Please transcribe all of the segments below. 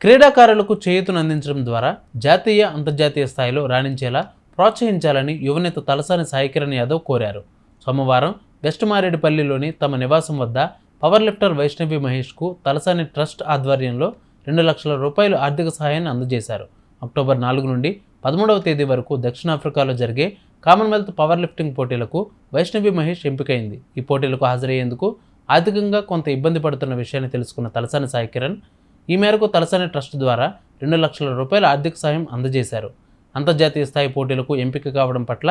క్రీడాకారులకు చేయూతను అందించడం ద్వారా జాతీయ అంతర్జాతీయ స్థాయిలో రాణించేలా ప్రోత్సహించాలని యువనేత తలసాని సాయికిరణ్ యాదవ్ కోరారు. సోమవారం వెస్ట్ మారేడుపల్లిలోని తమ నివాసం వద్ద పవర్ లిఫ్టర్ వైష్ణవి మహేష్కు తలసాని ట్రస్ట్ ఆధ్వర్యంలో 2 లక్షల రూపాయలు ఆర్థిక సహాయాన్ని అందజేశారు. అక్టోబర్ 4 నుండి 13వ తేదీ వరకు దక్షిణాఫ్రికాలో జరిగే కామన్వెల్త్ పవర్ లిఫ్టింగ్ పోటీలకు వైష్ణవి మహేష్ ఎంపికైంది. ఈ పోటీలకు హాజరయ్యేందుకు ఆర్థికంగా కొంత ఇబ్బంది పడుతున్న విషయాన్ని తెలుసుకున్న తలసాని సాయికిరణ్ ఈ మేరకు తలసాని ట్రస్ట్ ద్వారా 2 లక్షల రూపాయల ఆర్థిక సాయం అందజేశారు. అంతర్జాతీయ స్థాయి పోటీలకు ఎంపిక కావడం పట్ల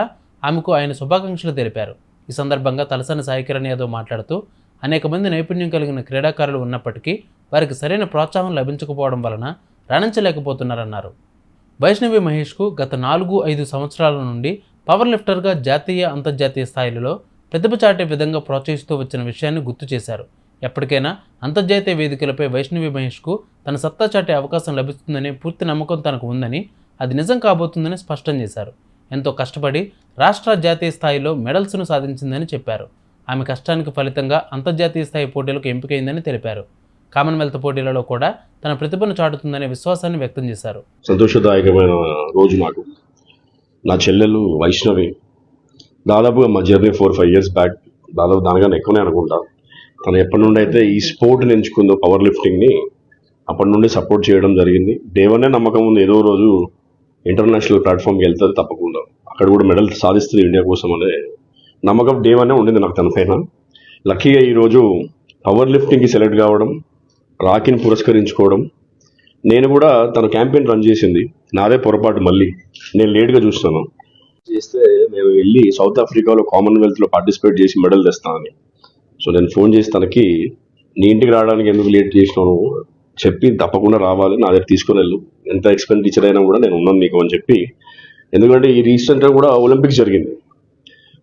ఆమెకు ఆయన శుభాకాంక్షలు తెలిపారు. ఈ సందర్భంగా తలసాని సాయికిరణ్ యాదవ్ మాట్లాడుతూ అనేక మంది నైపుణ్యం కలిగిన క్రీడాకారులు ఉన్నప్పటికీ వారికి సరైన ప్రోత్సాహం లభించకపోవడం వలన రాణించలేకపోతున్నారన్నారు. వైష్ణవి మహేష్కు గత 4-5 సంవత్సరాల నుండి పవర్ లిఫ్టర్గా జాతీయ అంతర్జాతీయ స్థాయిలలో ప్రతిభ చాటే విధంగా ప్రోత్సహిస్తూ వచ్చిన విషయాన్ని గుర్తు చేశారు. ఎప్పటికైనా అంతర్జాతీయ వేదికలపై వైష్ణవి మహేష్కు తన సత్తా చాటే అవకాశం లభిస్తుందని పూర్తి నమ్మకం తనకు ఉందని, అది నిజం కాబోతుందని స్పష్టం చేశారు. ఎంతో కష్టపడి రాష్ట్ర జాతీయ స్థాయిలో మెడల్స్ను సాధించిందని చెప్పారు. ఆమె కష్టానికి ఫలితంగా అంతర్జాతీయ స్థాయి పోటీలకు ఎంపికైందని తెలిపారు. కామన్వెల్త్ పోటీలలో కూడా తన ప్రతిభను చాటుతుందనే విశ్వాసాన్ని వ్యక్తం చేశారు. సంతోషదాయకమైన రోజు నాకు. నా చెల్లెలు వైష్ణవి దాదాపుగా మా జర్నీ 4-5 ఇయర్స్ బ్యాక్, దాదాపు దానికన్నా ఎక్కువనే అనుకుంటా. తను ఎప్పటి నుండి అయితే ఈ స్పోర్ట్ని ఎంచుకుందో పవర్ లిఫ్టింగ్ని, అప్పటి నుండి సపోర్ట్ చేయడం జరిగింది. డే వన్నే నమ్మకం ఉంది, ఏదో రోజు ఇంటర్నేషనల్ ప్లాట్ఫామ్కి వెళ్తుంది తప్పకుండా, అక్కడ కూడా మెడల్ సాధిస్తుంది ఇండియా కోసం అనే నమ్మకం డే వన్నే ఉండింది నాకు తన పైన. లక్కీగా ఈరోజు పవర్ లిఫ్టింగ్కి సెలెక్ట్ కావడం, రాకీని పురస్కరించుకోవడం, నేను కూడా తన క్యాంపెయిన్ రన్ చేసింది, నాదే పొరపాటు. మళ్ళీ నేను లేట్గా చూస్తున్నాను చేస్తే మేము వెళ్ళి సౌత్ ఆఫ్రికాలో కామన్వెల్త్లో పార్టిసిపేట్ చేసి మెడల్ తెస్తానని. సో నేను ఫోన్ చేసి తనకి నీ ఇంటికి రావడానికి ఎందుకు లేట్ చేసినాను చెప్పి, తప్పకుండా రావాలి, నా దగ్గర తీసుకుని వెళ్ళు, ఎంత ఎక్స్పెండిచర్ అయినా కూడా నేను ఉన్నాను నీకు అని చెప్పి. ఎందుకంటే ఈ రీసెంట్గా కూడా ఒలింపిక్స్ జరిగింది.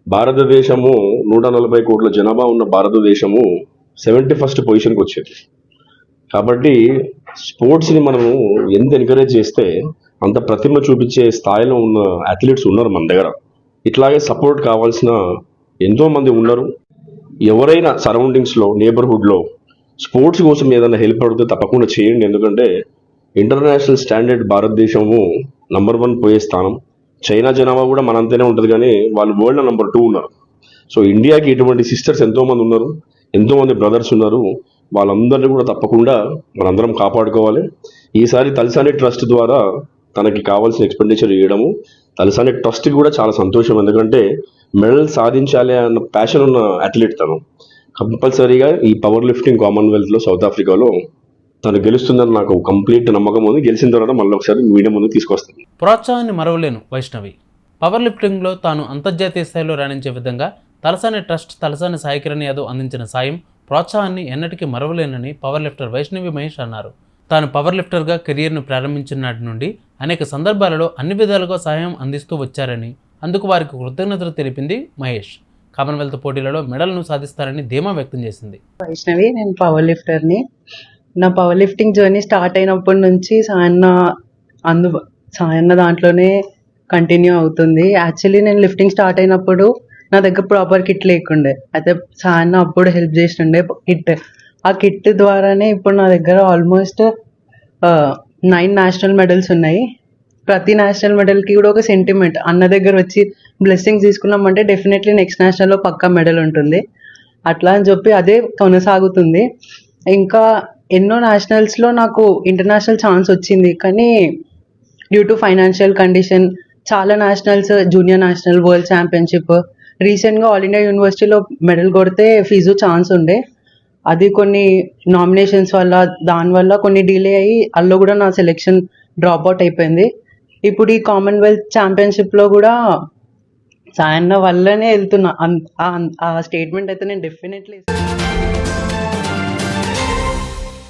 భారతదేశము 140 కోట్ల జనాభా ఉన్న భారతదేశము 71st పొజిషన్కి వచ్చింది. కాబట్టి స్పోర్ట్స్ని మనము ఎంత ఎంకరేజ్ చేస్తే అంత ప్రతిభ చూపించే స్థాయిలో ఉన్న అథ్లీట్స్ ఉన్నారు మన దగ్గర. ఇట్లాగే సపోర్ట్ కావాల్సిన ఎంతోమంది ఉన్నారు. ఎవరైనా సరౌండింగ్స్లో, నేబర్హుడ్లో స్పోర్ట్స్ కోసం ఏదైనా హెల్ప్ అడిగితే తప్పకుండా చేయండి. ఎందుకంటే ఇంటర్నేషనల్ స్టాండర్డ్ భారతదేశము నంబర్ 1 పోయే స్థానం. చైనా జనాభా కూడా మనంతనే ఉంటుంది, కానీ వాళ్ళు వరల్డ్లో నంబర్ 2 ఉన్నారు. సో ఇండియాకి ఇటువంటి సిస్టర్స్ ఎంతోమంది ఉన్నారు, ఎంతోమంది బ్రదర్స్ ఉన్నారు. వాళ్ళందరినీ కూడా తప్పకుండా మనందరం కాపాడుకోవాలి. ఈసారి తలసాని ట్రస్ట్ ద్వారా తనకి కావాల్సిన ఎక్స్పెండిచర్ ఇవ్వడము, తలసాని ట్రస్ట్కి కూడా చాలా సంతోషం. ఎందుకంటే మెడల్ సాధించాలి అన్న ప్యాషన్ ఉన్న అథ్లీట్ తను. కంపల్సరీగా ఈ పవర్ లిఫ్టింగ్ కామన్వెల్త్లో సౌత్ ఆఫ్రికాలో తను గెలుస్తుందని నాకు కంప్లీట్ నమ్మకం ఉంది. గెలిచిన తర్వాత మళ్ళీ ఒకసారి మీడియా ముందు తీసుకొస్తాను. ప్రోత్సాహాన్ని మరవలేను వైష్ణవి. పవర్ లిఫ్టింగ్లో తాను అంతర్జాతీయ స్థాయిలో రాణించే విధంగా తలసాని ట్రస్ట్ తలసాని సాయికిరణ్ యాదవ్ అందించిన సాయం, ప్రోత్సాహాన్ని ఎన్నటికీ మరవలేనని పవర్ లిఫ్టర్ వైష్ణవి మహేష్ అన్నారు. తాను పవర్ లిఫ్టర్గా కెరియర్ను ప్రారంభించిన నాటి నుండి అనేక సందర్భాలలో అన్ని విధాలుగా సహాయం అందిస్తూ వచ్చారని, అందుకు వారికి కృతజ్ఞతలు తెలిపింది మహేష్. కామన్వెల్త్ పోటీలలో మెడల్ను సాధిస్తారని ధీమా వ్యక్తం చేసింది. వైష్ణవి, నేను పవర్ లిఫ్టర్ని. నా పవర్ లిఫ్టింగ్ జర్నీ స్టార్ట్ అయినప్పటి నుంచి సాయన్న దాంట్లోనే కంటిన్యూ అవుతుంది. యాక్చువల్లీ నేను లిఫ్టింగ్ స్టార్ట్ అయినప్పుడు నా దగ్గర ప్రాపర్ కిట్ లేకుండే, అయితే సాయన్న అప్పుడు హెల్ప్ చేస్తుండే కిట్. ఆ కిట్ ద్వారానే ఇప్పుడు నా దగ్గర ఆల్మోస్ట్ 9 నేషనల్ మెడల్స్ ఉన్నాయి. ప్రతి నేషనల్ మెడల్కి కూడా ఒక సెంటిమెంట్. అన్న దగ్గర వచ్చి బ్లెస్సింగ్స్ తీసుకున్నామంటే డెఫినెట్లీ నెక్స్ట్ నేషనల్లో పక్కా మెడల్ ఉంటుంది. అట్లా అని చెప్పి అదే కొనసాగుతుంది. ఇంకా ఎన్నో నేషనల్స్లో నాకు ఇంటర్నేషనల్ ఛాన్స్ వచ్చింది, కానీ డ్యూ టు ఫైనాన్షియల్ కండిషన్ చాలా nationals, junior national, world championship, రీసెంట్గా ఆల్ ఇండియా యూనివర్సిటీలో మెడల్ కొడితే ఫీజు ఛాన్స్ ఉండే, అది కొన్ని నామినేషన్స్ వల్ల దానివల్ల కొన్ని డిలే అయ్యి అల్లో కూడా నా సెలెక్షన్ డ్రాప్ అవుట్ అయిపోయింది. ఇప్పుడు ఈ కామన్వెల్త్ ఛాంపియన్షిప్లో కూడా సాయన్న వల్లనే వెళ్తున్నా. ఆ స్టేట్మెంట్ అయితే నేను డెఫినెట్లీ